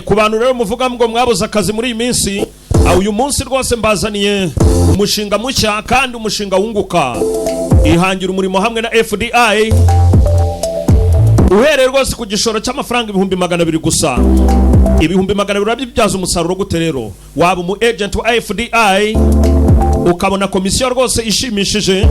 ku bantu rero muvuga ngo mwabuze akazi muri iyi minsi, uyu munsi rwose mbazaniye umushinga mushya kandi umushinga wunguka. Ihangira umurimo hamwe na FDI. Uhereye rwose ku gishoro cy'amafaranga 200,000 gusa. 200,000 urabibyaza umusaruro gute rero? Waba umu agent wa FDI ukabona komisiyo rwose ishimishije.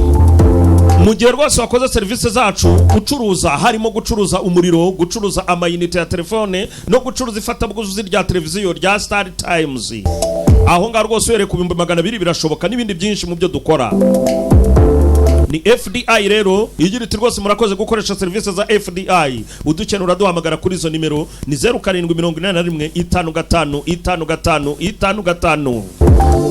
Mu gihe rwose wakoze serivisi zacu, gucuruza harimo gucuruza umuriro, gucuruza amayinite ya telefone no gucuruza ifatabuguzi rya televiziyo rya Star Times. Aho ngaho rwose uhereye ku 200,000 birashoboka n'ibindi byinshi mu byo dukora. Ni FDI rero, igira iti rwose murakoze gukoresha serivisi za FDI. Udukenura duhamagara kuri izo nimero ni 0781555555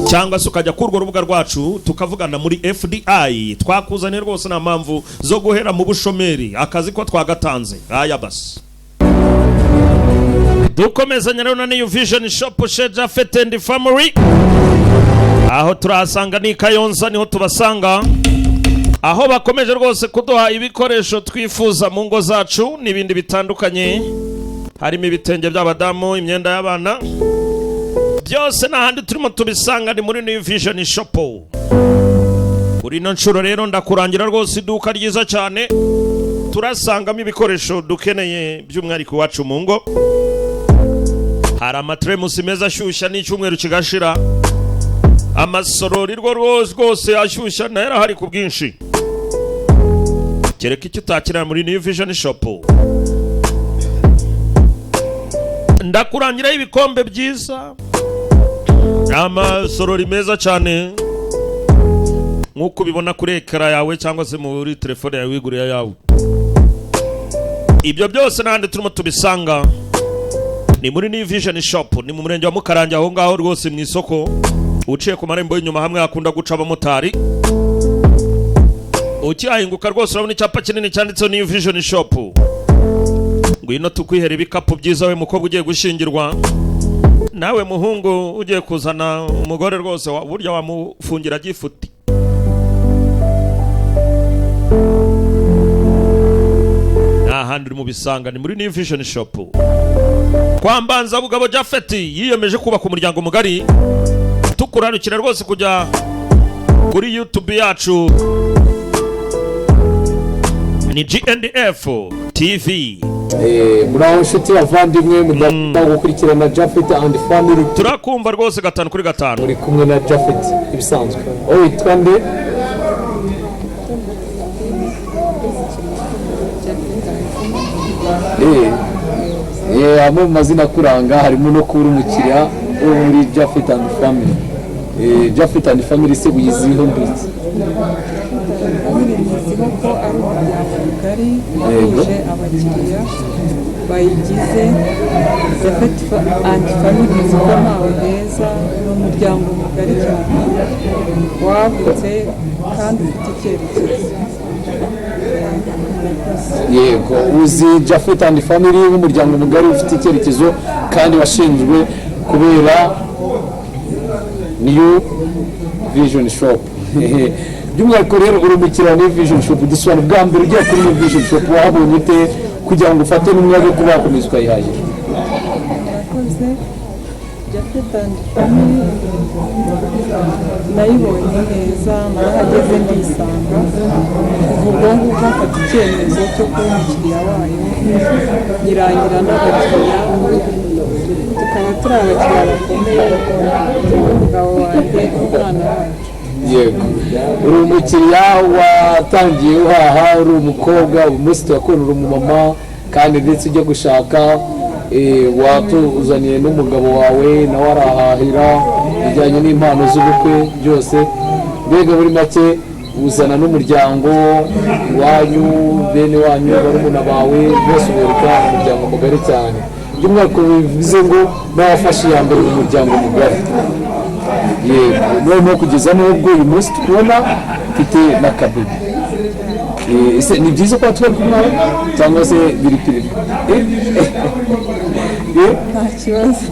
cyangwa se ukajya kurwo rubuga rwacu tukavugana muri FDI. Twakuzane rwose na mpamvu zo guhera mu bushomeri, akazi ko twagatanze. Aya basi dukomezanya rero na New Vision Shop Sheja Fet and Family. Aho turasanga ni Kayonza, niho tubasanga, aho bakomeje rwose kuduha ibikoresho twifuza mu ngo zacu n'ibindi bitandukanye. Harimo ibitenge by'abadamu, imyenda y'abana, byose n'ahandi turimo tubisanga ni muri New Vision Shop. Kuri ino nshuro rero ndakurangira rwose iduka ryiza cyane, turasangamo ibikoresho dukeneye by'umwihariko wacu mu ngo. Hari amatremusi meza ashyushya n'icyumweru kigashira, amasorori rwose ashyushya nayo hari ku bwinshi. Kereka icyo utakira muri New Vision Shop. Ndakurangira ibikombe byiza, amasorori meza cyane nk'uko ubibona kuri ekara yawe cyangwa se muri telefone yawe wiguriye yawe. Ibyo byose n'ahandi turimo tubisanga ni muri New Vision Shop. Ni mu murenge wa Mukarange, aho ngaho rwose mu isoko uciye ku marembo y'inyuma hamwe hakunda guca abamotari. Ukihahinguka rwose urabona icyapa kinini cyanditseho New Vision Shop. Ngwino tukwihera ibikapu byiza we mukobwa ugiye gushingirwa, nawe muhungu ugiye kuzana umugore rwose burya wamufungira gifuti. Ahandi mu bisanga ni muri New Vision Shop. Kwa Mbanza Bugabo Jafeti yiyemeje kubaka umuryango mugari. Tukurarukira rwose kujya kuri YouTube yacu ni GNDF TV. Muraho inshuti abavandimwe mudakunda gukurikirana Jafeti and Family. Turakumva rwose 5/5. Muri kumwe na Jafeti ibisanzwe. Witwa nde? Amo mazina kuranga harimo no kubura umukiriya wo muri Jafeti and Family. Jafeti and Family se buyiziho mbitse. Bivuze ko ari umuryango mugari wahuje abakiriya bayigize. Jafeti and Family zikora nawe heza, n'umuryango mugari cyane wagutse kandi ufite icyerekezo. Yego, uzi Jafeti and Family nk'umuryango mugari ufite icyerekezo kandi washinzwe kubera New Vision Shop. By'umwihariko rero urumukira New Vision Shop dusobanura bwa mbere ugiye kuri New Vision Shop wahabonye ute kugira ngo ufate n'umwanya wo kuba wakomeza ukayihahira? Murakoze. Jafeti and Family nayibonye neza, narahageze ndisanga. Kuvuga ngo ufata icyemezo cyo kuba umukiriya wayo, nyirangira n'abakiriya, tukaba turi abakiriya bakomeye, umugabo wanjye n'umwana wacu. Yego, uri umukiriya watangiye uhaha, uri umukobwa, umunsi tuyakorera umumama kandi ndetse ujya gushaka watuzaniye n'umugabo wawe nawe arahahira bijyanye n'impano z'ubukwe byose. Mbega muri make uzana n'umuryango wanyu, bene wanyu, barumuna bawe bose ubereka umuryango mugari cyane. By'umwihariko bivuze ngo n'abafashe iya mbere mu muryango mugari. Yego, noneho kugeza n'ubwo uyu munsi tukubona mfite n'akabibi. Ese ni byiza ko twari kumwe cyangwa se biri piri? Nta kibazo.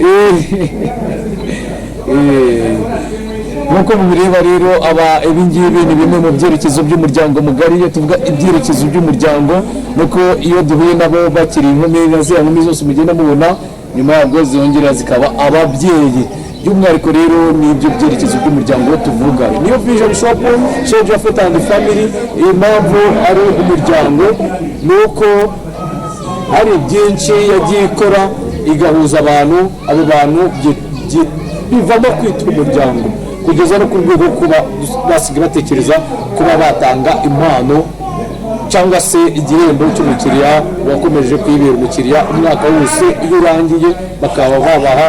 Nkuko mubireba rero ibingibi ni bimwe mu byerekezo by'umuryango mugari. Iyo tuvuga ibyerekezo by'umuryango nuko iyo duhuye nabo bakiri inkumi na ziriya nkumi zose mugenda mubona nyuma yabwo zongera zikaba ababyeyi. By'umwihariko rero n'ibyo byerekezo by'umuryango tuvuga New Vision Shop Chez Japhet and Family. Impamvu ari umuryango nuko hari byinshi yagiye ikora igahuza abantu, abo bantu bivamo kwita umuryango kugeza no ku rwego kuba basigaye batekereza kuba batanga impano cyangwa se igihembo cy'umukiriya wakomeje kwibera umukiriya umwaka wose, iyo urangiye bakaba babaha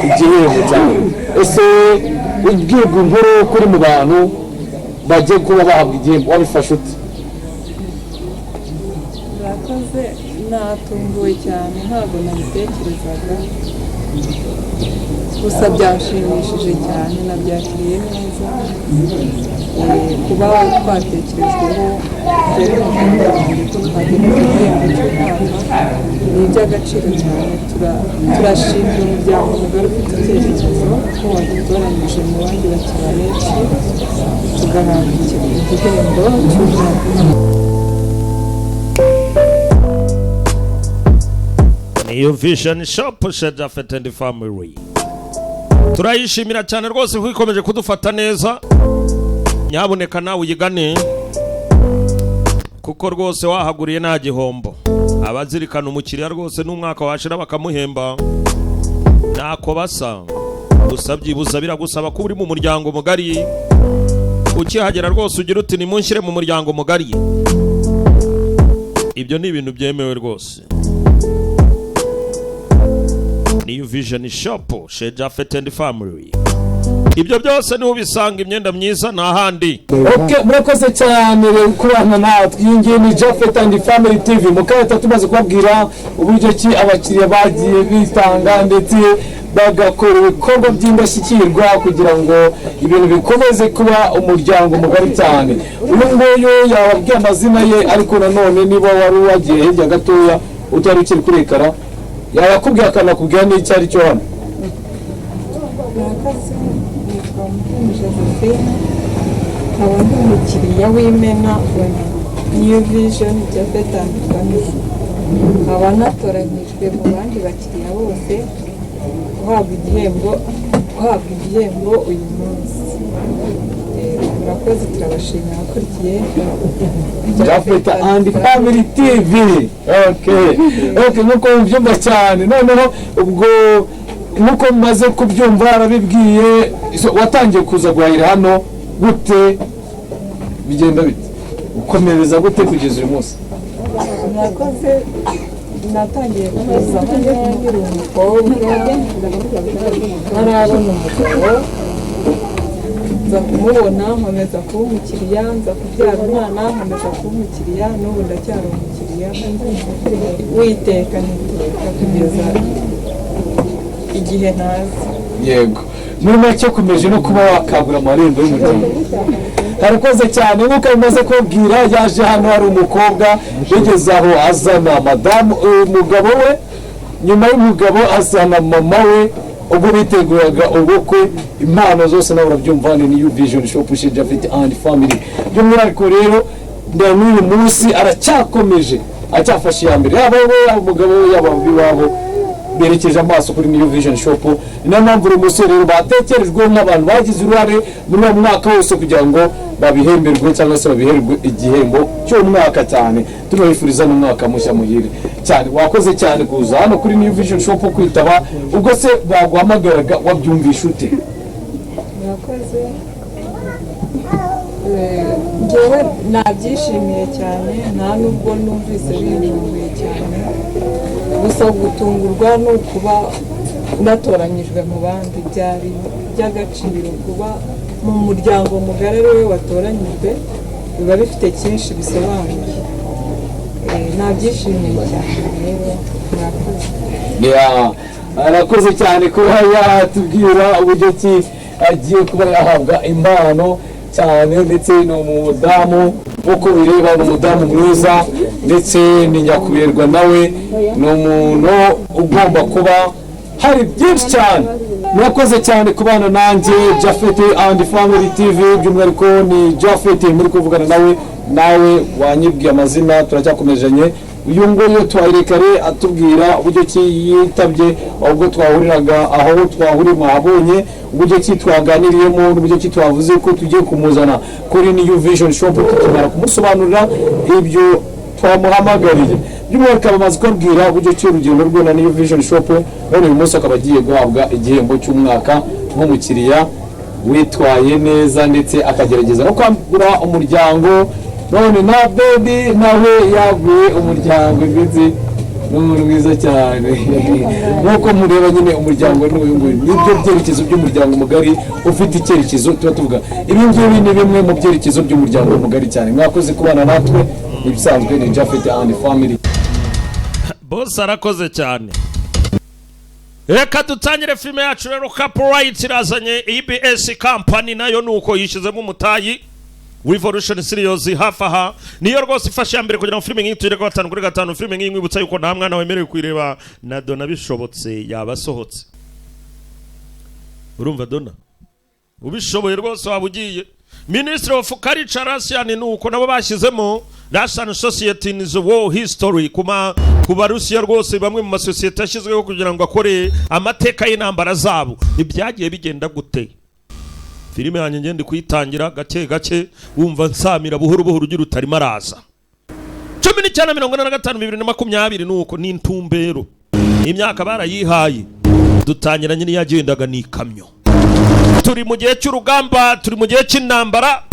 igihembo cyane. Ese ubwirwa inkuru kuri mu bantu bagiye kuba bahabwa igihembo wabifashe ute? murakoze, natunguwe cyane, ntabwo nabitekerezaga, gusa byashimishije cyane, nabyakiriye neza. Kuba twatekerejweho mbere y'umuryango wanjye ko twagira igihembo cy'umwaka ni iby'agaciro cyane. Turashimira umuryango mugari ufite icyerekezo ko wadutoranyije mu bandi bakiriya benshi tugahabwa igihembo cy'umwaka. New Vision Shop Chez Japhet and Family. Turayishimira cyane rwose ko ikomeje kudufata neza. Nyaboneka nawe uyigane kuko rwose wahaguriye nta gihombo. Abazirikana umukiriya rwose n'umwaka washira bakamuhemba ntako basa. Gusa byibuza biragusaba ko uri mu muryango mugari. Ukihagera rwose ugira uti nimunshyire mu muryango mugari. Ibyo ni ibintu byemewe rwose. New Vision Shop Chez Japhet and Family. Ibyo byose ni ubisanga imyenda myiza na handi. Okay, murakoze cyane kubana natwe. Yingiye ni Japhet and Family TV. Mukaba tumaze kubabwira uburyo ki abakiriya bagiye bitanga ndetse bagakora ibikorwa by'indashyikirwa kugira ngo ibintu bikomeze kuba umuryango mugari cyane. Uyu nguyu yababwiye amazina ye, ariko nanone niba wari wagiye hirya gatoya utari ukiri kuri ekara yakubwiye akanakubwira n'icyo ari cyo hano. murakoze, nitwa Josephine, nkaba ndi umukiriya w'imena New Vision Japhet and Family. nkaba natoranyijwe mu bandi bakiriya bose guhabwa igihembo uyu munsi. Murakoze, turabashimira abakurikiye Japhet and Family TV. Okay, nuko mubyumva cyane. Noneho ubwo nuko mumaze kubyumva arabibwiye, watangiye kuza guhahira hano gute, bigenda bite, ukomereza gute kugeza uyu munsi? murakoze, natangiye kuza nkiri umukobwa, ntarabona umugabo, nza kumubona nkomeza kuba umukiriya, nza kubyara umwana nkomeza kuba umukiriya, n'ubu ndacyari umukiriya witeka niteka kugeza igihe ntazi. Yego, muri make ukomeje no kuba wakagura amarembo y'umuryango. Harakoze cyane nk'uko bimaze kubwira, yaje hano hari umukobwa yageze aho azana madamu umugabo we, nyuma y'umugabo azana mama we, ubwo biteguraga ubukwe. Impano zose nawe urabyumva ni New Vision Shop Chez Japhet and Family. By'umwihariko rero n'uyu munsi aracyakomeje, acyafashe iya mbere, yaba we umugabo we yaba biwabo berekeje amaso kuri New Vision Shop. Niyo mpamvu uyu munsi rero batekerejwe nk'abantu bagize uruhare muri uwo mwaka wose kugira ngo babihemberwe cyangwa se babiherwe igihembo cy'umwaka cyane. Turabifuriza n'umwaka mushya muhire cyane. Wakoze cyane kuza hano kuri New Vision Shop kwitaba. Ubwo se baguhamagaraga wabyumvisha ute? murakoze, njyewe nabyishimiye cyane, nta nubwo numvise bintunguye cyane, gusa gutungurwa ni ukuba natoranyijwe mu bandi. byari by'agaciro kuba mu muryango mugari ari we watoranyijwe, biba bifite cyinshi bisobanuye. Nabyishimiye cyane rero, murakoze. Arakoze cyane kuba yatubwira uburyo ki agiye kuba yahabwa impano cyane, ndetse ni umudamu uko bireba ni umudamu mwiza ndetse ni nyakuberwa, nawe ni umuntu ugomba kuba hari byinshi cyane. Murakoze cyane kubana nanjye Japhet and Family TV. By'umwihariko ni Japhet muri kuvugana nawe wanyibwiye amazina, turacyakomejanye uyu nguyu twayirekare atubwira uburyo ki yitabye ahubwo twahuriraga aho twahuriye mwahabonye uburyo ki twaganiriyemo n'uburyo ki twavuze ko tugiye kumuzana kuri New Vision Shop tukimara kumusobanurira ibyo twamuhamagariye by'umwihariko bamaze kubwira uburyo ki urugendo rwe na New Vision Shop none uyu munsi akaba agiye guhabwa igihembo cy'umwaka nk'umukiriya witwaye neza ndetse akagerageza no kwagura umuryango none na baby nawe yaguye umuryango ndetse n'umuntu mwiza cyane nk'uko mureba nyine umuryango n'uyu nguyu nibyo byerekezo by'umuryango mugari ufite icyerekezo tuba tuvuga ibi ngibi ni bimwe mu byerekezo by'umuryango mugari cyane mwakoze kubana natwe ibisanzwe ni Jafet and family boss arakoze cyane. Reka dutangire filime yacu rero Copyright irazanye EBS company nayo nuko yishizemo umutayi Revolution Series hafi aha niyo rwose ifashe ya mbere kugira ngo filime nk'iyi tugere ku 5/5 filime nk'iyi mwibutsa yuko nta mwana wemerewe kwireba na Dona bishobotse yabasohotse. Urumva Dona ubishoboye rwose wabugiye Ministry of Culture Russian nuko nabo bashyizemo Russian Society in the War History kuba Russia rwose bamwe mu masosiyete yashyizweho kugira ngo akore amateka y'intambara zabo ibyagiye bigenda gute. Filime yanjye ngende kuyitangira gake gake wumva nsamira buhoro buhoro ugira utarimo araza 1945-2020 nuko ni intumbero imyaka barayihaye dutangira nyine yagendaga ni kamyo turi mu gihe cy'urugamba turi mu gihe cy'intambara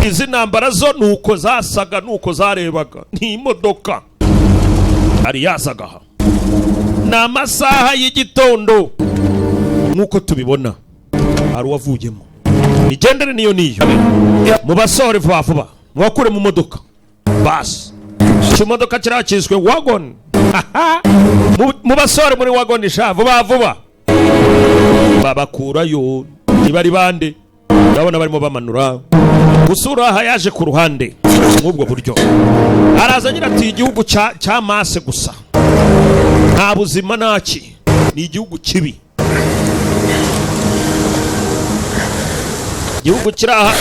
izi ntambara zo nuko zasaga nuko zarebaga ni imodoka ari yasaga na masaha y'igitondo nuko tubibona ari wavuyemo igendere niyo mu basore vuba mwakure mu modoka bas imodoka kirakizwe wagon mu basore muri wagon sha vuba babakurayo nibari bande ndabona barimo bamanura gusura aha yaje ku ruhande nk'ubwo buryo araza nyira ati igihugu cya mase gusa nta buzima naki ni igihugu kibi igihugu kiraha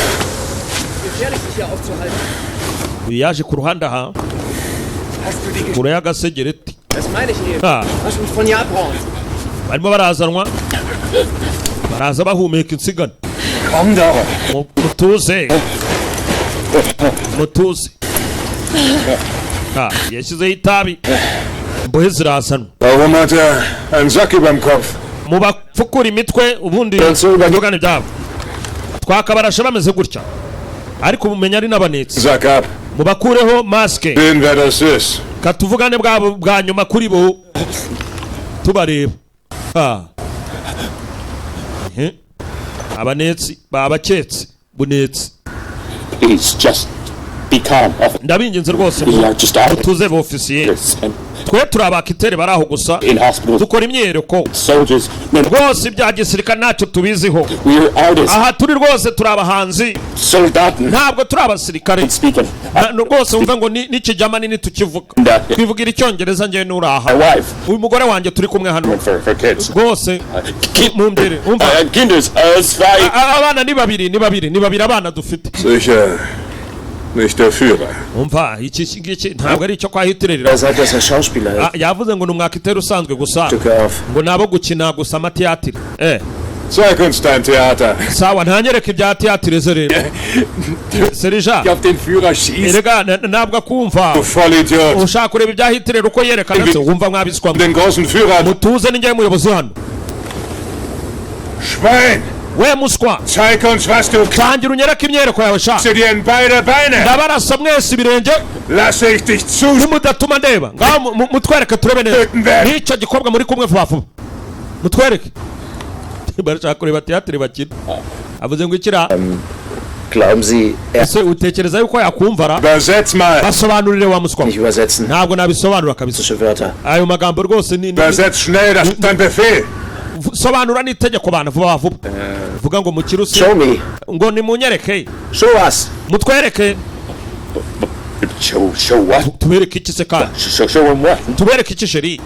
yaje ku ruhande aha kure y'agasegereti barimo barazanwa baraza bahumeka insigane mutuze yashyizeho itabi imbohe zirazanwa mubapfukura imitwe ubundi bavugane byabo twakabarashe bameze gutya ariko umenya ari n'abanetsi mubakureho maske katuvugane bwabo bwa nyuma kuri bo tubareba abanetsi babaketse bunetsi ndabinginze rwose tuze bofisiye twe turabakitere baraho gusa dukora imyereko rwose ibya gisirikare ntacyo tubiziho aha turi rwose turabahanzi ntabwo turi abasirikare rwose wumva ngo n'ikijamani nitukivuga twivugira icyongereza njyewe n'uraha uyu mugore wanjye turi kumwe hano rwose mumbere abana ni babiri abana dufite nicht der Führer. Umva iki ntabwo ari icyo kwahitirira. Yavuze ngo numwakitera usanzwe gusa. Ngo nabo gukina gusa amateatire. Zeig uns dein Theater. Sawa ntanyereke ibya teatire rero. Serija. Auf den Führer schießt. Erega ntabwo akumva. Du Vollidiot. Ushaka kureba ibya hitirira uko yerekana se wumva mwabiswa. Den großen Führer. Mutuze ninjye muyobozi hano. Schwein. We muswa. Zeig uns was du tangira unyereke imyereko yawe sha. Dir in beide Beine. Ndabarasa mwese ibirenge. Lasse ich dich zu. Mudatuma ndeba. Ngaho mutwereke turebe neza. Nicyo gikobwa muri kumwe vuba vuba. Mutwereke. Barashaka kureba teatire bakina. Avuze ngo ikira. Glauben Sie, ese utekereza yuko yakumvara? Übersetz mal. Basobanurire wa muswa. Nicht übersetzen. Ntabwo nabisobanura kabisa. Wörter. Ayo magambo rwose ni. Übersetz schnell, das ist dein Befehl. Sobanura n'itegeko bana vuba vuba. Vuga ngo mukiruse. Show me. Ngo ni munyereke. Show us. Mutwereke. Show what? Tubereke iki se ka? Show what? Tubereke iki sheri?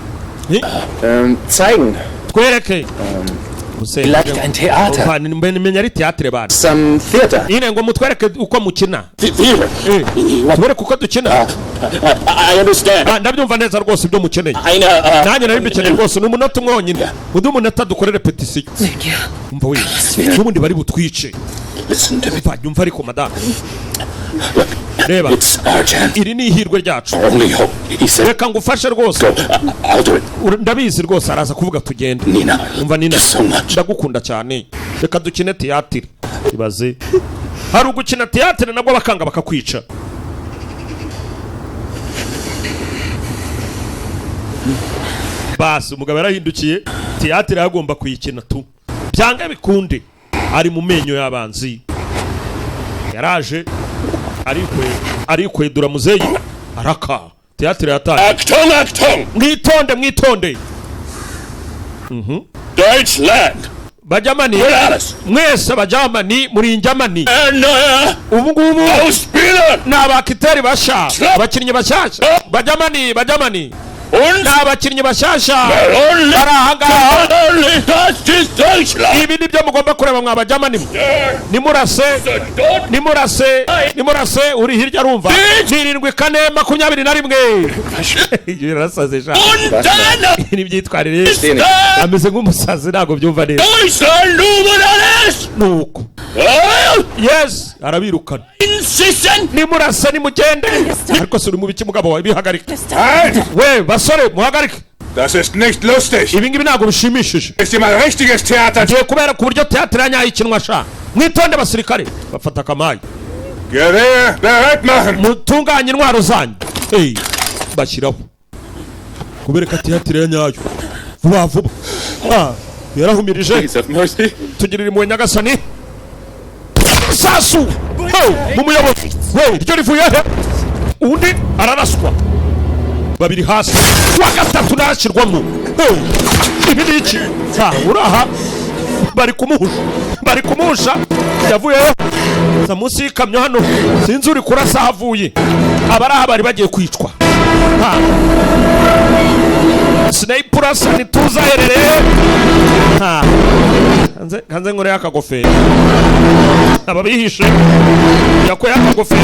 Zeigen. Twereke. Vielleicht ein Theater. Menya ari teatre bana. Some theater. Ine ngo mutwereke uko mukina. Theater. Tubereke uko dukina. I understand. Ndabyumva neza rwose ibyo mukeneye. Nanjye nari mbikeneye rwose n'umunota umwe wonyine. Udu munota dukore repetition. Umva we. N'ubundi bari butwice. Listen to me. Umva ariko madame. Reba. It's our chance. Iri ni ihirwe ryacu. Only hope. He said. Reka ngufashe rwose. I'll do it. Ndabizi rwose araza kuvuga tugende. Nina. Umva Nina. So much. Ndagukunda cyane. Reka dukine teatre. Ibaze. Hari ugukina teatre nabwo bakanga bakakwica. Basi umugabo yarahindukiye teatre yagomba kuyikina tu. Byanga bikunde. Ari mu menyo y'abanzi. Yaraje arikwedura muzeyi araka teatre yataye. Achtung! Mwitonde. Deutschland! Bajamani mwese bajamani muri injamani ubu ngubu Ausspieler! n'abakiteri basha abakinnyi bashasha bajamani n'abakinnyi bashasha barahangaha. Ibi ni byo mugomba kureba mwa bajamani. Nimurase uri hirya rumva 7-4-21 yarasaze sha ni byitwarire ameze nk'umusazi ntago byumva neza nuko yes arabirukana nimurase nimugende ariko suri mu biki mugabo wawe bihagarika we basore muhagarike. Das ist nicht lustig. Ibi ngibi ntago bishimishije. Ist hier mal ein richtiges Theater. Ngiye kubera ku buryo teatre yanyaye ikinwa sha. Mwitonde basirikare bafata kamayi. Gewehr bereit machen. Mutunganye intwaro zanyu. Bashyiraho. Kubereka teatre yanyayo. Vuba. Yarahumirije. Tugirira imwe Nyagasani. Sasu. Mu muyobozi. Iryo rivuye he? Undi araraswa. Babiri hasi wa gatatu nashyirwamo. Ibi ni iki? Uraha bari kumuhusha yavuyeyo za munsi y'ikamyo hano sinzi uri kurasa havuye abaraha bari bagiye kwicwa. Sniper asa ntituzaherereye. Hanze ngore yakagofero ababihishe yakoye akagofero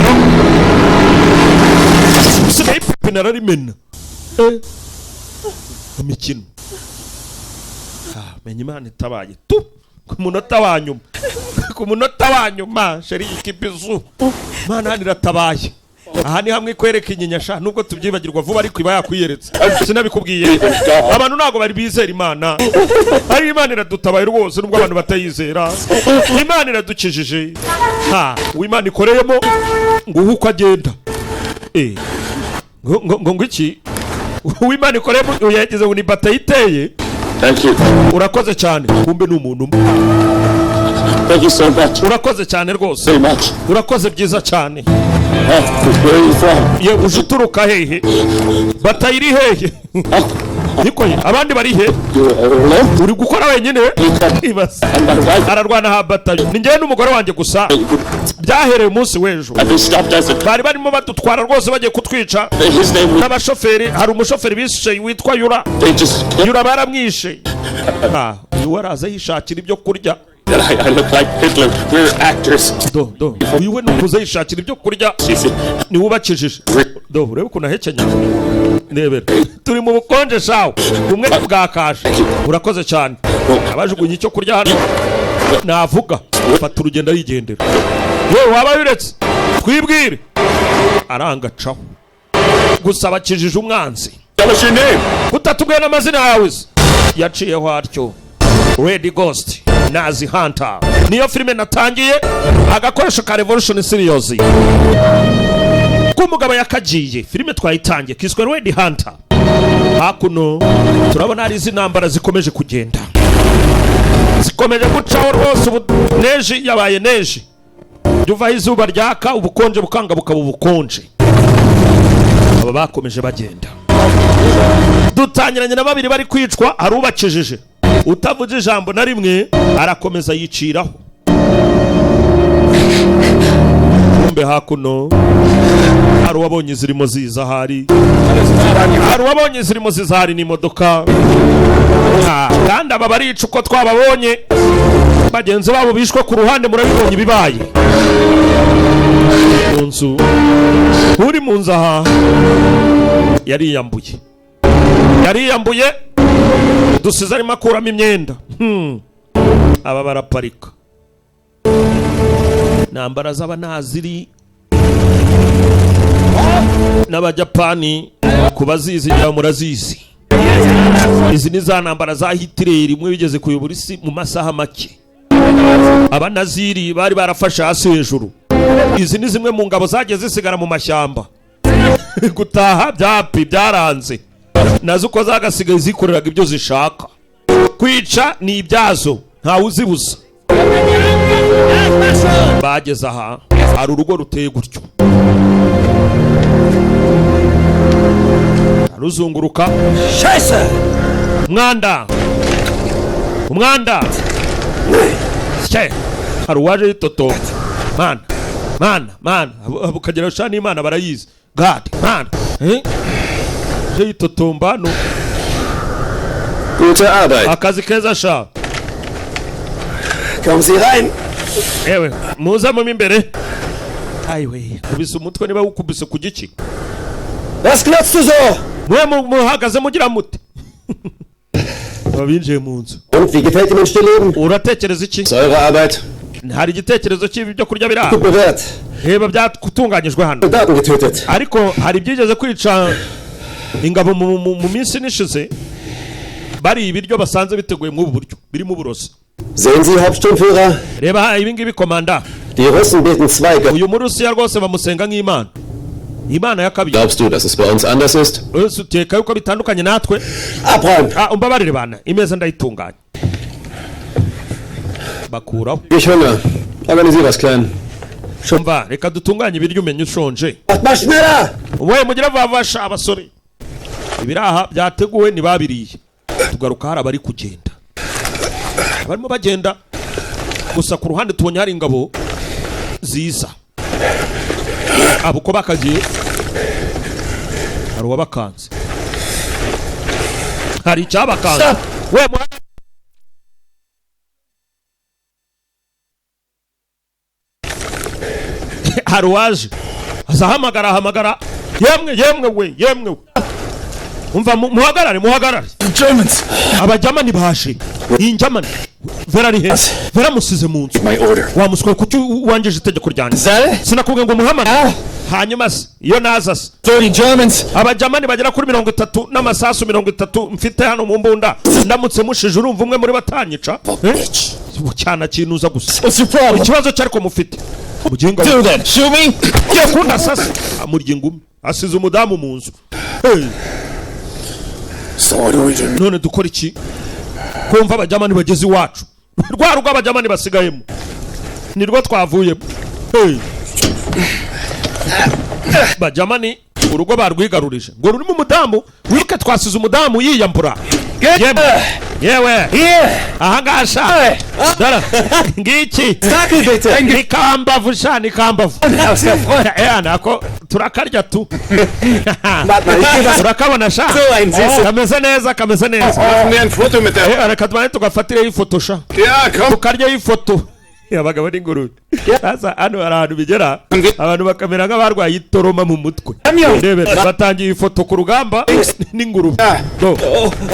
Sniper penararimena imikino. Menya Imana itabaye tu ku munota wa nyuma sheri ikipizu Imana niratabaye. Aha ni hamwe kwereka inyinyasha nubwo tubyibagirwa vuba ariko iba yakwiyeretse. Sinabikubwiye abantu ntago bari bizera Imana. Ari Imana iradutabaye rwose nubwo abantu batayizera. Imana iradukijije. Uw'Imana ikoreyemo ngo uko agenda ngo iki Uw'Imana ikoreyemo yagize ngo ni batayiteye. Thank you. Urakoze cyane kumbe n'umuntu umwe. Thank you so much. Urakoze cyane rwose. Very much. Urakoze byiza cyane. Where are you from? Ye ujuturuka hehe? Batayiri hehe? Nikoye abandi bari he? Uri gukora wenyine? Ibasa. Ararwana ha batayo. Ni njye n'umugore wanjye gusa. Byahereye umunsi w'ejo. Bari barimo badutwara rwose bagiye kutwica. N'abashoferi hari umushoferi bishe witwa Yura baramwishe. Uyu araza yishakira ibyo kurya. I look like Hitler. We're actors. Uyu nukuze yishakira ibyo kurya. Ni wubakijije. Urebe ukuntu ahekenya. Nebera. Turi mu bukonje shawo. Umwe bwakashe. Urakoze cyane. Abajugunye icyo kurya hano. Navuga. Fata urugendo yigendera. Yewe waba yuretse. Twibwire. Aranga caho. Gusa bakijije umwanzi. What's your name? Utatubwiye n'amazina yawe. Yaciyeho atyo. Red Ghost. Nazi Hunter. Niyo filime natangiye agakoresho ka Revolution Series. Kumugabo yakagiye filime twayitangiye kiswe Red Hunter. Hakuno turabona ari zinambara zikomeje kugenda. Zikomeje gucaho rwose neji yabaye neji. Duva izuba ryaka ubukonje bukanga bukaba ubukonje. Aba bakomeje bagenda. Dutangiranye na babiri bari kwicwa arubakijije. Utavuze ijambo na rimwe arakomeza yiciraho. kumbe hakuno hari uwabonye zirimo ziza hari uwabonye zirimo ziza hari n'imodoka kandi aba barica uko twababonye bagenzi babo bishwe ku ruhande murabibonye bibaye mu nzu uri mu nzu aha yariyambuye dusize arimo akuramo imyenda aba baraparika nambara z'abanaziri n'abajapani kubazizi njya murazizi izi ni za ntambara za Hitler imwe bigeze kuyobora isi mu masaha make abanaziri bari barafashe hasi hejuru izi ni zimwe mu ngabo zagiye zisigara mu mashyamba gutaha byaranze nazo uko zagasigaye zikoreraga ibyo zishaka kwica ni ibyazo ntawe uzibuza bageze aha hari urugo ruteye gutyo ruzunguruka umwanda hari uwaje yitoto mana ukagera sha n'Imana barayizi God man je yitotomba no Gute Arbeit. Akazi keza sha. Kommen Sie rein. Ewe muza mu imbere. Aiwe kubisa umutwe niba ukubise ku giki. Was glotzt du so? Mwe muhagaze mugira muti. Babinjiye mu nzu. Und wie gefällt Ihnen Stillleben? Uratekereza iki? Eure Arbeit. Hari igitekerezo cy'ibyo kurya bira. Gut bewährt. Heba byatunganyijwe hano. Soldaten getötet. Ariko hari byigeze kwica ingabo mu minsi nishize. Bari ibiryo basanze biteguye mu buryo birimo uburozi. Sehen Sie, Hauptsturmführer? Reba ibingibi komanda. Die Russen beten zwei Götter. Uyu Murusiya rwose bamusenga nk'Imana. Imana ya kabiri. Glaubst du, dass es bei uns anders ist? Uteka yuko bitandukanye natwe? Abräumen. Umbabarire bana, imeza ndayitunganya. Bakuraho. Ich Hunger. Organisier was klein. Shumva, reka dutunganye ibiryo umenye ushonje. Macht mal schneller! Wowe mugira vavasha abasore. Ibiraha byateguwe ni babiriye. Tugaruka hari abari kugenda. Barimo bagenda. Gusa ku ruhande tubonye hari ingabo ziza. Abuko bakagiye. Hari uwabakanze. Hari icyabakanze. We hari uwaje azahamagara yemwe umva muhagarare Germans! abajamani baje injamani vera rihe vera musize mu nzu My order. wamuswe kuki wanjeje itegeko ryanjye sinakubwiye ngo muhamane hanyuma iyo naza 30 Germans! abajamani bagera kuri 30 n'amasasu 30 mfite hano mu mbunda ndamutse mushije urumva umwe muri batanyica cyana kinuza gusa ikibazo cyariko mufite mugenga Do that! Shoot me! yakunda sasa amurya ingumi asize umudamu mu nzu none dukora iki kumva abajamani bageze iwacu rwa rugo abajamani basigayemo nirwo twavuyemo bajamani urugo barwigarurije ngo rurimo umudamu wibuke twasize umudamu yiyambura yewe aha ngasha dara ngiki nikambavu sha nikambavu nako turakarya tu turakabona sha kameze neza Machen wir ein Foto mit der... reka tubane tugafatire ifoto sha Ja, komm! tukarya ifoto abagabo n'ingurube sasa hano hari ahantu bigera abantu bakamera nk'abarwaye itoroma mu mutwe rebera batangiye ifoto ku rugamba n'ingurube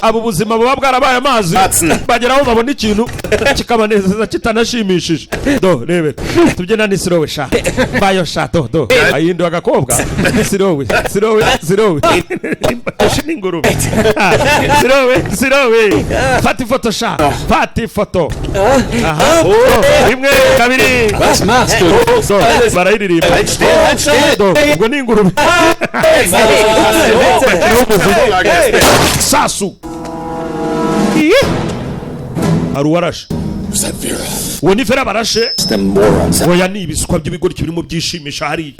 abo ubuzima buba bwarabaye amazi bageraho babona ikintu kikabanezeza kitanashimishije rebera tubyina ni sirowe sha bayo sha ayindi agakobwa sirowe n'ingurube sirowe fata ifoto sha fata ifoto aha rimwe kabiri Was machst du? barayiririmba ubwo ni ingurube sasu hari uwarashe uwo ni fera barashe oya ni ibisukwa by'ibigori birimo byishimisha hariya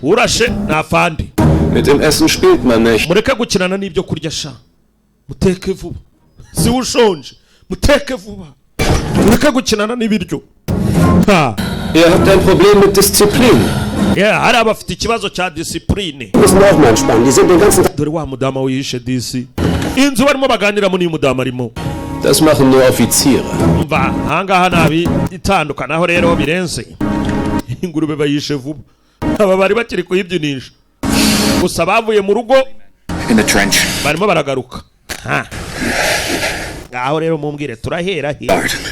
urashe ntafande Mit dem Essen spielt man nicht. mureke gukinana n'ibyo kurya sha muteke vuba si ushonje muteke vuba mureke gukinana n'ibiryo Ihr habt ein Problem mit Disziplin. hari abafite ikibazo cya disipurine. Müssen auch mal entspannen. Die sind den ganzen Tag. Dore wa mudama wishe disi. Inzu barimo baganiramo ni mudama arimo. Das machen nur Offiziere. Mva hangaha nabi itandukanaho rero birenze. Ingurube bayishe vuba. Aba bari bakiri kuyibyinisha. Gusa bavuye mu rugo In the trench. barimo baragaruka. Aho rero mumbwire turahera he.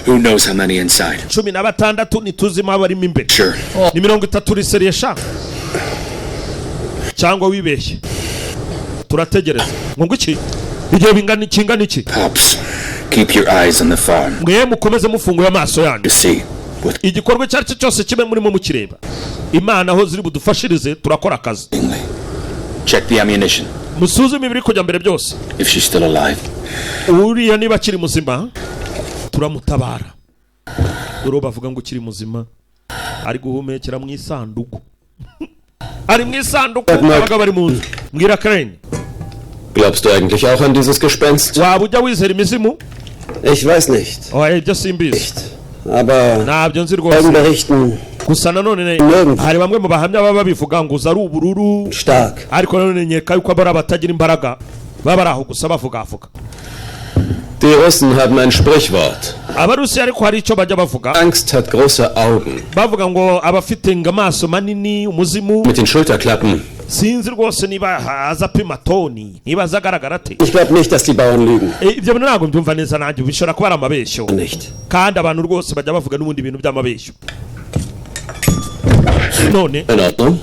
Who knows how many inside? 16 nituzima barimo imbere. Sure. Ni 30 riseriye sha. Cyangwa wibeshye. Turategereza. Ngo iki? Igihe bingana ikingana iki? Pops, keep your eyes on the farm. Mwe mukomeze mufunguye amaso yanyu. To see. Igikorwa cyaricyo cyose kibe murimo mukireba. Imana aho ziri budufashirize turakora akazi. Check the ammunition. Musuzume ibiri kujya mbere byose. If she's still alive. Uriya niba kiri muzima turamutabara. Dore bavuga ngo kiri muzima ari guhumekera mu isanduku. Ari mu isanduku abaga bari mu nzu. Mbwira Karen. Glaubst du eigentlich auch an dieses Gespenst? Waba ujya wizera imizimu? Ich weiß nicht. Ibyo simbizi. Aber Ntabyo nzi Zeugen rwose. berichten Gusa nanone nirgends hari bamwe mu bahamya baba bivuga ngo uza ari ubururu. stark. Ariko nanone nyeka yuko abari abatagira imbaraga baba ari aho gusa bavuga. Die Russen haben ein Sprichwort. Abarusi ariko hari icyo bajya bavuga. Angst hat große Augen. Bavuga ngo abafite amaso manini umuzimu. Mit den Schulterklappen. Sinzi rwose niba haza pima toni niba azagaragara ate. Ich glaube nicht, dass die Bauern lügen. Ibyo bintu ntabwo mbyumva neza nanjye bishobora kuba ari amabeshyo. Nicht. Kandi abantu rwose bajya bavuga n'ubundi bintu by'amabeshyo. None In Ordnung.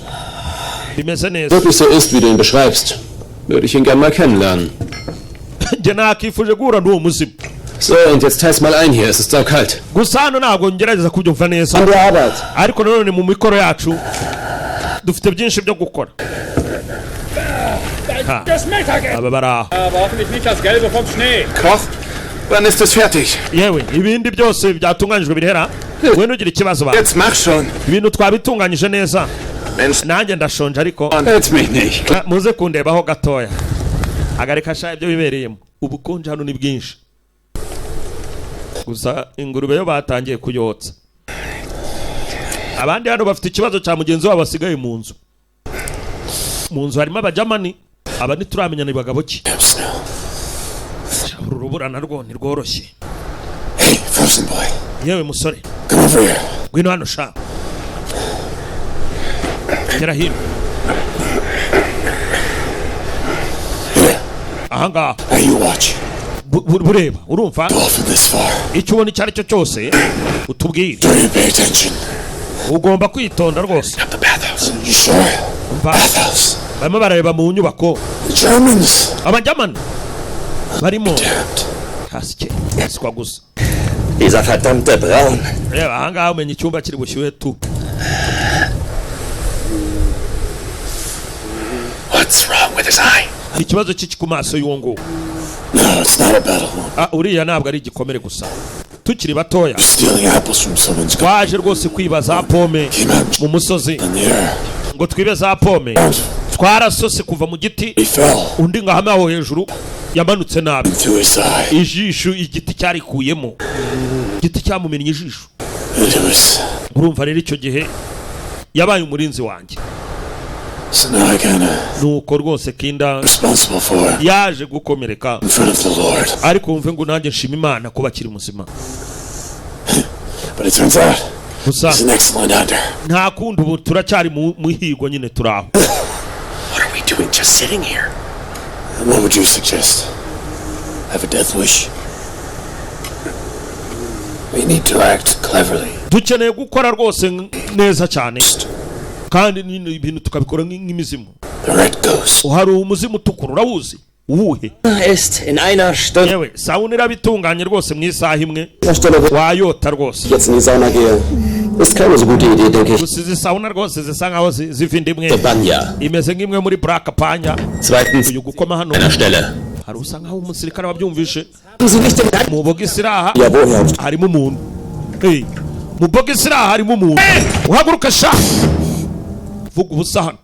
bimeze neza. Wirklich so ist, wie du ihn beschreibst, würde ich ihn gern mal kennenlernen. Njye nakifuje guhura n'uwo muzimu. So, und jetzt heiß mal ein hier, es ist saukalt. Gusa hano ntabwo ngerageza kubyumva neza. An der Arbeit. Ariko nanone mu mikoro yacu dufite byinshi byo gukora. Aba bari aho. Aber hoffentlich nicht das Gelbe vom Schnee. Koch, wann ist es fertig? Yewe ibindi byose byatunganyijwe birihera. We nugira ikibazo ba. Jetzt mach schon. Ibintu twabitunganyije neza. Mensch, Nanjye ndashonje ariko hält's mich nicht. muze kundebaho gatoya. Agareka sha ibyo bibereyemo. Ubukonje hano ni bwinshi. Gusa ingurube yo batangiye kuyotsa. Abandi hano bafite ikibazo cya mugenzi wabo basigaye mu nzu. Mu nzu harimo abajamani. Aba ntituramenya ni bagabo ki. Uru rubura narwo ni rworoshye. Hey, frozen boy. Yewe musore. Come over here. Ngwino hano sha. Gera hino. Ahanga. Now you watch. Bureba urumva Go from this far. icyo ubona icyo ari cyo cyose utubwire. Try to pay attention. Ugomba kwitonda rwose. Up the bathhouse. You sure? Bathhouse. Barimo barareba mu nyubako. The Germans. Abajamani barimo Damned. hasike sikwa gusa. Dieser verdammte Braun. Reba ahangaha umenya icyumba kiri bushyuhe tu. What's wrong with his eye? Ikibazo kiki ku maso y'uwo nguwo. No, it's not a battle wound. Uriya ntabwo ari igikomere gusa. Tukiri batoya Stealing apples from someone's garden. twaje rwose kwiba za pome mu musozi In the air. ngo twibe za pome. Twarasose kuva mu giti He fell undi ngahame aho hejuru yamanutse nabi. into his eye. Ijisho igiti cyarikuyemo. Igiti cyamumennye ijisho. And it was... Urumva rero icyo gihe yabaye umurinzi wanjye. So now I kinda Nuko rwose kinda responsible for it yaje gukomereka. in front of the Lord. Ariko wumve ngo nanjye nshima Imana kuba akiri muzima. But it turns out Gusa he's an excellent hunter. nta kundi ubu turacyari mu higo nyine turaho. What are we doing just sitting here? And what would you suggest? Have a death wish? We need to act cleverly. Dukeneye gukora rwose neza cyane. Kandi ibintu tukabikora nk'imizimu. The red ghost. Hari umuzimu utukura urawuzi? Uwuhe? Ist in einer Stunde. Yewe sauna irabitunganye rwose mu isaha imwe. Stelle, wo Wayota rwose. ich jetzt in die Sauna gehe. Ist keine so gute Idee, denke ich. Gusa izi sauna rwose zisa nkaho zivinde imwe. Banya. Imeze nk'imwe muri Black Panya. Zweitens, Uyu gukoma hano. einer Stelle. Hari usa nkaho umusirikare wabyumvishe. Haben Sie nicht den Geist? Mu bogisiraha Ja, woher? harimo umuntu. Mu bogisiraha harimo umuntu. Uhaguruka sha. Vuga ubusa hano.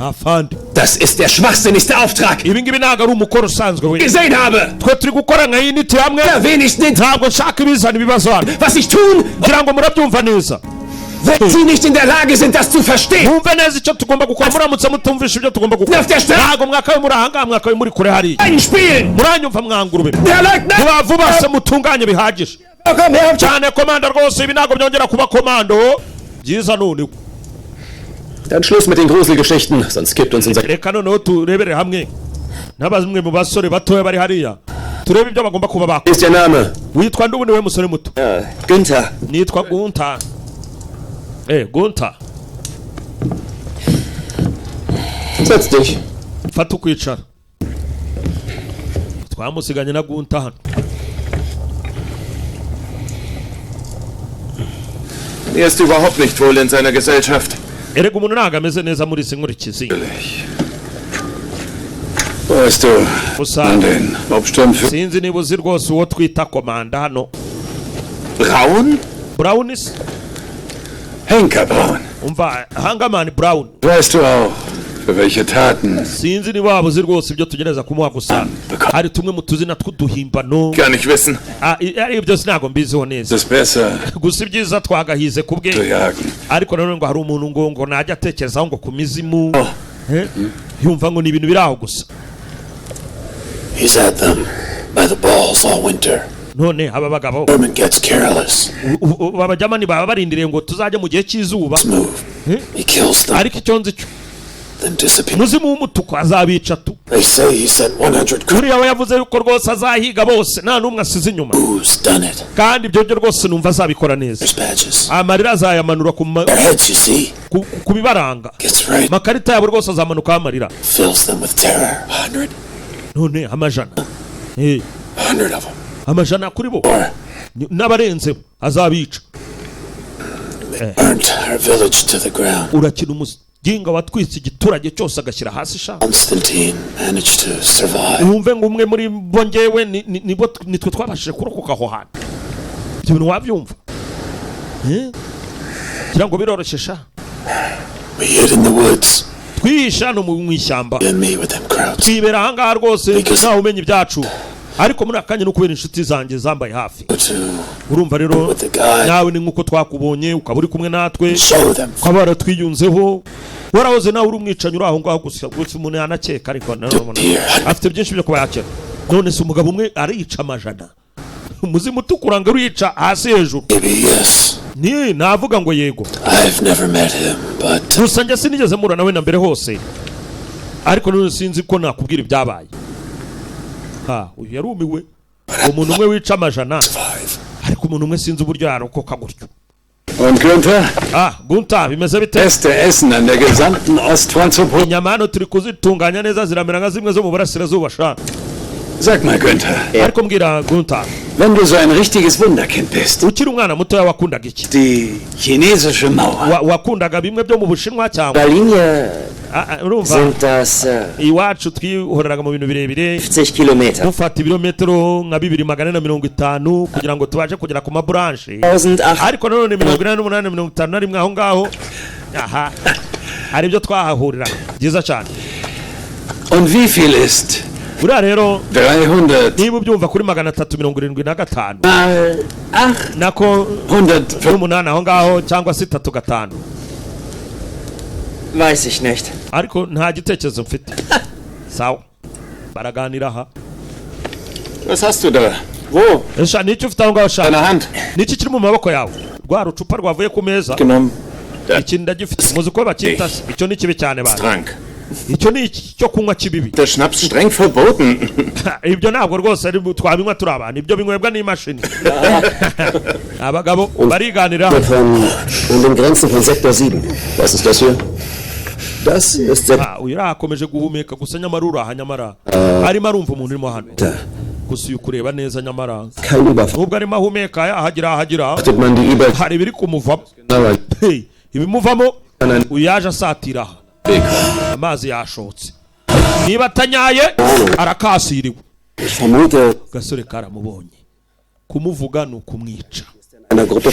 afande. Das ist der schwachsinnigste Auftrag, Ibi ngibi ntabwo ari umukoro usanzwe we. gesehen habe. Twe turi gukora nka unity hamwe. Ja, wenigstens, Ntabwo nshaka ibizana ibibazo hano. was ich tun, Ngira ngo murabyumva neza. wenn Sie nicht in der Lage sind, das zu verstehen. Mwumve neza icyo tugomba gukora, muramutse mutumvisha ibyo tugomba gukora. Auf der Straße Ntabwo mwakawe muri ahangaha, mwakawe muri kure hariya. einspielen. Muranyumva mwangurube. Der Leutnant, Vuba vuba se mutunganye bihagije. komm her, Cyane komanda rwose, ibi ntabwo byongera kuba komando. Byiza none. Dann Schluss mit den Gruselgeschichten, sonst kippt uns unser... Reka noneho turebere hamwe n'abazimwe mu basore batoya bari hariya, turebe ibyo bagomba kuba bakora. Ist Ihr Name? Witwa ndubu niwe musore muto? Günther. Nitwa Gunta. Gunta, Setz dich. fata ukwicara. Twamusiganye na Gunta hano. Er ist überhaupt nicht wohl in seiner Gesellschaft. Erega umuntu ntabwo ameze neza muri izi nkurikizi. Weißt du, Gusa an den Hauptsturmführer sinzi niba uzi rwose uwo twita komanda hano. Braun? Brownis? Henker Braun. Umva, Hangamani Brown. Weißt du auch, für welche Taten? Sinzi niba waba uzi rwose ibyo tugereza kumuha, gusa hari tumwe mu tuzina tw'uduhimbano. Gar nicht wissen. Ari byose ntabwo mbiziho neza. Es ist besser Gusa ibyiza twagahize ku zu bwe. jagen. Ariko nanone ngo hari umuntu ngo najya atekerezaho ngo ku mizimu. Yumva ngo ni ibintu biri aho gusa. He's had them by the balls all winter. None aba bagabo Herman gets careless. babajyamani baba barindiriye ngo tuzajye mu gihe cy'izuba. Move. He kills them, Ariko icyo nzi cyo then disappears. muzimu w'umutuku azabica tu. They say he sent 100 Buriya we yavuze yuko rwose azahiga bose nta n'umwe asize inyuma, who's done it. kandi ibyo byo rwose numva azabikora neza. There's badges. Amarira azayamanura Their heads, you see, ku bibaranga. gets right. Makarita yabo rwose azamanukaho amarira. Fills them with terror. 100? None amajana 100 of them. amajana kuri bo Or n'abarenzeho azabica. burnt our village to the ground. Urakina umuginga watwitse igiturage cyose agashyira hasi sha. Constantine managed to survive. Wumve ngo umwe muri bo ngewe nitwe twabashije kurokoka aho hantu. Ibyo bintu wabyumva? Kugira ngo biroroshye sha. We hid in the woods. Twihisha hano mu ishyamba. And me with them crowds. Twibera ahangaha rwose ntawe umenya ibyacu. Ariko muri akanya no kubera inshuti zanjye zambaye hafi. Urumva rero nawe ni nkuko twakubonye ukaba uri kumwe natwe. Ukaba waratwiyunzeho. Warahoze nawe uri umwicanyi uri aho ngaho gusa umuntu yanakeka, ariko afite byinshi byo kuba yakeka. None se umugabo umwe arica amajana. Umuzimu utukura ngo urica hasi hejuru. Ni navuga ngo yego. Gusa njye sinigeze mura nawe na mbere hose. Ariko none sinzi ko nakubwira ibyabaye. Uyu yarumiwe. Umuntu umwe wica amajana. Ariko umuntu umwe sinzi uburyo yarokoka gutyo. Und Günther? Gunther, bimeze bite? Beste Essen an der gesamten Ostfront zu probieren. Inyama hano turi kuzitunganya neza, ziramera nka zimwe zo mu burasirazuba sha. Sag mal, Günther. Ariko mbwira Gunther, wenn du so ein richtiges Wunderkind bist. Ukiri umwana mutoya wakundaga iki? Die chinesische Mauer. Wakundaga bimwe byo mu Bushinwa cyangwa? Linie urumva? sind das Iwacu twihoreraga mu bintu birebire. 50 Kilometer. Dufata ibirometero nka 2450 kugira ngo tubaje kugera ku mabranche. 1008. Ariko none 1851 aho ngaho. Hari ibyo twahahurira. Byiza cyane. Und wie viel ist? Uriya rero 300 niba ubyumva kuri 375 mal 8 nako 108 aho ngaho cyangwa se 35. Weiß ich nicht. Ariko nta gitekerezo mfite. Sawa, baraganira aha. Was hast du da? Wo? Esha nicyo ufite aho ngaho sha? Deine Hand. Niki kiri mu maboko yawe? Rwa rucupa rwavuye ku meza. Genommen. Iki ndagifite. Muzi ko bakita icyo ni kibi cyane bana. Trank. Icyo ni cyo kunywa kibibi. Der Schnaps streng verboten. Ibyo ntabwo rwose ari twabinywa turi abantu. Ibyo binywebwa n'imashini. Abagabo bariganira. An den Grenzen von Sektor 7. Was ist das hier? Das ist uyu akomeje guhumeka gusa nyamara uraha nyamara. Arimo arumva umuntu urimo hano. Gusa uyu kureba neza nyamara. Nubwo arimo ahumeka hagira. Hari biri kumuvamo. Ibimuvamo uyu yaje asatira. Amazi yashotse. Niba atanyaye arakasiriwe. Gasore karamubonye. Kumuvuga ni ukumwica.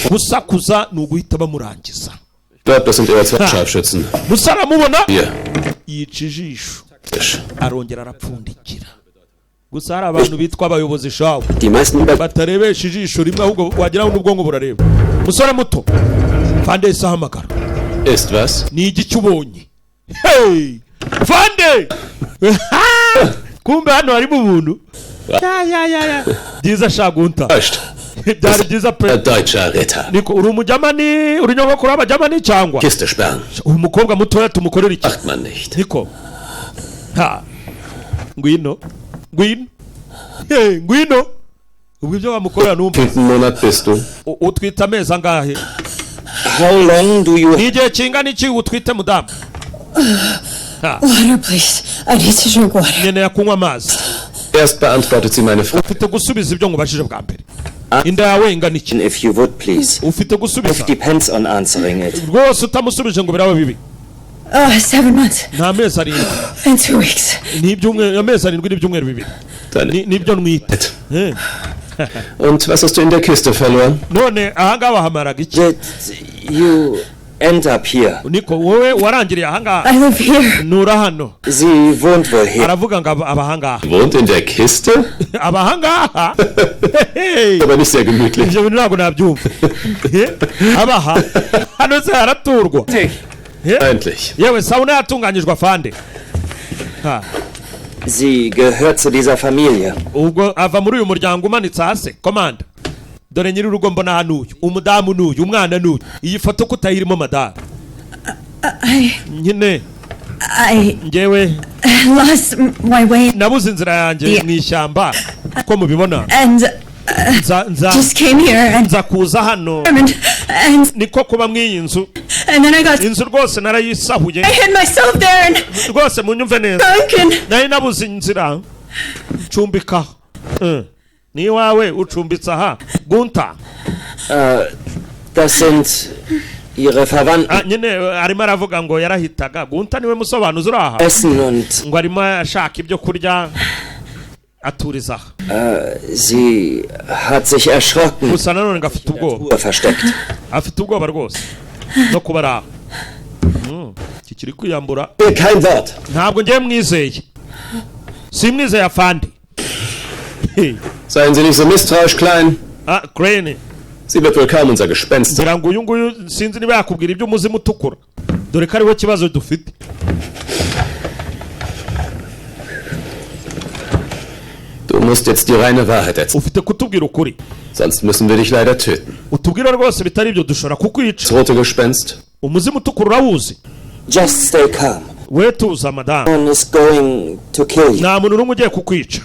Gusakuza ni uguhita bamurangiza. Ich glaube, das sind eher zwei Scharfschützen. Musara mubona? yica ijisho arongera arapfundikira. Gusa hari abantu bitwa abayobozi shawo batarebesha ijisho rimwe ahubwo wagira ngo n'ubwonko burareba. Musore muto Fande isahamagara. Ist was? Ni igiki ubonye? Hey! Fande! Kumbe hano harimo ubuntu. Ya. Byiza shagunta. Byari byiza pe. Deutscher Ritter. Niko uri umujamani, uri nyogokuru w'abajamani cyangwa? Kiste sperren. Umukobwa mutoya tumukorera iki? Macht man nicht. Niko. Ha. Ngwino. Ngwino. Ubwo ibyo wamukorera numva. Wie Monat bist du? Utwita amezi angahe? How long do you... Ni igihe kingana iki utwite mudamu? Water, please. I need to drink water. Nkeneye kunywa amazi. Erst beantwortet sie meine Frage. Ufite gusubiza ibyo ngubashije bwa mbere. Inda yawe ingana iki? If you would, please. Ufite gusubiza. It depends on answering it. Rwose utamusubije ngo biraba bibi. 7 months. Nta mezi arindwi. And 2 weeks. Ni ibyumweru, amezi arindwi n'ibyumweru bibiri. Nibyo nwite. Und was hast du in der Kiste verloren? None ahanga bahamaraga iki? You end up here. Niko wowe warangiriye ahanga. I live here. Nura hano. Sie wohnt wohl hier. Aravuga ngo abahanga. Wohnt in der Kiste? Abahanga? Aber nicht sehr gemütlich. Ibyo bintu ntabwo nabyumva. Abaha. Hano se haraturwa. Endlich. Yewe sauna yatunganyijwe Fande. Sie gehört zu dieser Familie. Ubwo ava muri uyu muryango umanitse hasi. Komanda. Dore nyiri urugo mbona hano uyu. Umudamu n'uyu, umwana n'uyu. Iyi foto kutayirimo madara. Nyine. Ngewe lost my way. Nabuze inzira yanjye mu ishyamba. Ko mubibona. And just came here and nza kuza hano. Niko kuba mw'iyi nzu. And then I got inzu rwose narayisahuye. I hid myself there and rwose munyumve neza. Nari nabuze inzira. Cumbika. Ni wawe ucumbitse aha. Gunta. Das sind ihre Verwandten. Nyine arimo aravuga ngo yarahitaga. Gunta niwe musobanuzi uraha. Essen und ngo arimo ashaka ibyo kurya aturiza. Sie hat sich erschrocken. Gusa nanone ngafite ubwoba. Versteckt. Afite ubwoba rwose. No kubara. Kikiri kwiyambura. Kein Wort. Ntabwo ngiye mwizeye. Simwizeye afandi. Seien Sie nicht so misstrauisch, Klein. Crane. Sie wird wohl kaum unser Gespenst sein. Ngira ngo uyu nguyu sinzi niba yakubwira ibyo umuzimu utukura. Dore ko ariho kibazo dufite. Du musst jetzt die reine Wahrheit erzählen. Ufite kutubwira ukuri. Sonst müssen wir dich leider töten. Utubwira rwose bitari ibyo dushobora kukwica. Das rote Gespenst. Umuzimu utukura urawuzi. Just stay calm. We tuza madam. No one is going to kill you. Nta muntu n'umwe ugiye kukwica.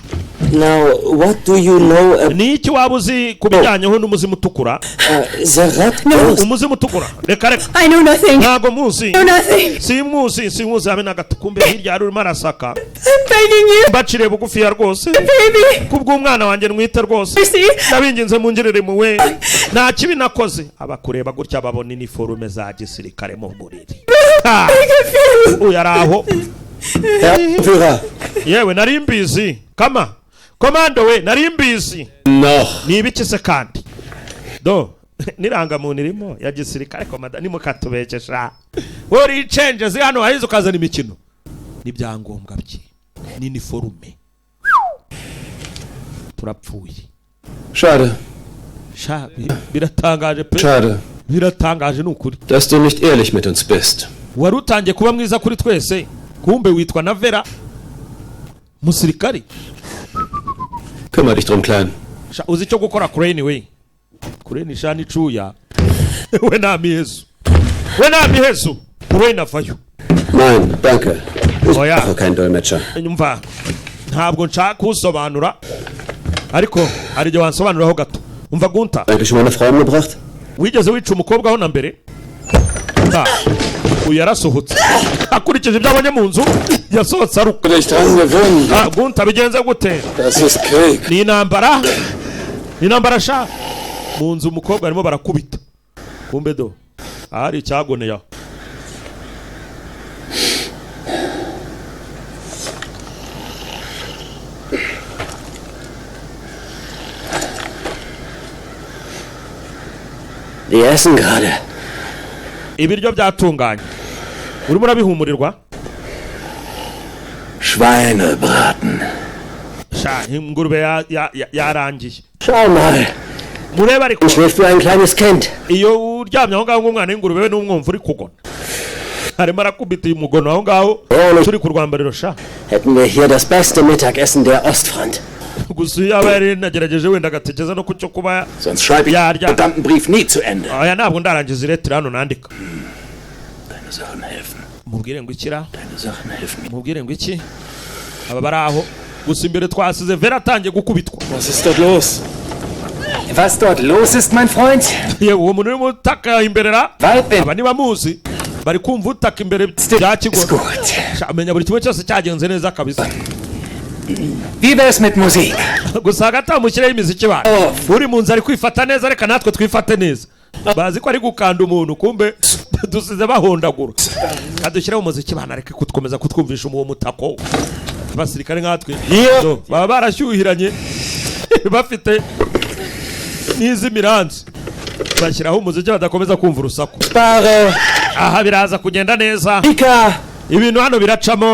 Now, what do you know ni iki waba uzi ku bijyanyeho n'umuzimu utukura? Umuzimu utukura. Reka reka. I know nothing. Ntago muzi. No nothing. Simuzi habe n'agatukumbe hirya hari urimo arasaka. I'm begging you. Bacire bugufi ya rwose. Baby. Kubw'umwana wanjye nwite rwose. Ndabinginze mungerere muwe. Nta kibi nakoze. Abakureba gutya babona iniforume za gisirikare mu buriri. Uyaraho. Yewe nari mbizi. Kama. Komando we nari mbizi. No. Ni ibiki se kandi? Do niranga muntu irimo ya gisirikare komanda ni mukatubekesha. Wori changes hano hahizo kazana imikino. Ni byangombwa bye. Ni uniforme. Turapfuye. Schade. Biratangaje pe. Schade. Biratangaje n'ukuri. Dass du nicht ehrlich mit uns bist. Warutangiye kuba mwiza kuri twese. Kumbe witwa na Vera. Musirikari. Kümmere dich drum, Klein. Uzi cyo gukora Crane we. Crane shani cuya. We na mihezu. We na fayo. Nein, danke. Ich brauche keinen Dolmetscher. Nyumva. Ntabwo nshaka kusobanura. Ariko ari je wansobanuraho gato. Umva Gunta. Eigentlich schon mal eine Frau umgebracht? Wigeze wica umukobwa ho na mbere? Uyarasohotse. Akurikije ibyabonye mu nzu yasohotse aruka. Gunta bigenze gute? Das ist Krieg. Ni intambara sha. Mu nzu umukobwa arimo barakubita. Kumbe do. Ari cyagoneye. Die essen gerade. Ibiryo byatunganye. Urimo urabihumurirwa? Schweinebraten. ingurube yarangiye. Schau mal. Murebe ariko. Schlecht für ein kleines Kind. Iyo uryamye aho ngaho nk'umwana w'ingurube we n'umwumva uri kugona. Harimo arakubita uyu mugono aho ngaho turi ku rwambariro sha. Hätten wir hier das beste Mittagessen der Ostfront. Gusa yaba yari nagerageje wenda agategeza no kucyo kuba. Sonst schreibe ich den verdammten Brief nie zu Ende. Aya ntabwo ndarangiza iretira hano nandika. Deine Sachen helfen. Mubwire ngo ikira. Deine Sachen helfen. Mubwire ngo iki. Aba baraho gusa imbere twasize Vera atangiye gukubitwa. Was ist dort los? Was dort los ist, mein Freund? Yewe uwo muntu urimo utaka imbere ra. Aba niba muzi bari kumva utaka imbere bya kigo. Amenya buri kimwe cyose cyagenze neza kabisa. Wie wär's mit Musik? Gusa hagati amushyiraho imiziki bana. Uri mu nzu ari kwifata neza reka natwe twifate neza. Bazi ko ari gukanda umuntu kumbe dusize bahondagura. Kadushyiraho umuziki bana reka kutkomeza kutwumvisha uwo mutako. Abasirikare nkatwe baba barashyuhiranye bafite n'izi miranzi bashyiraho umuziki badakomeza kumva urusaku. Aha biraza kugenda neza ibintu hano biracamo.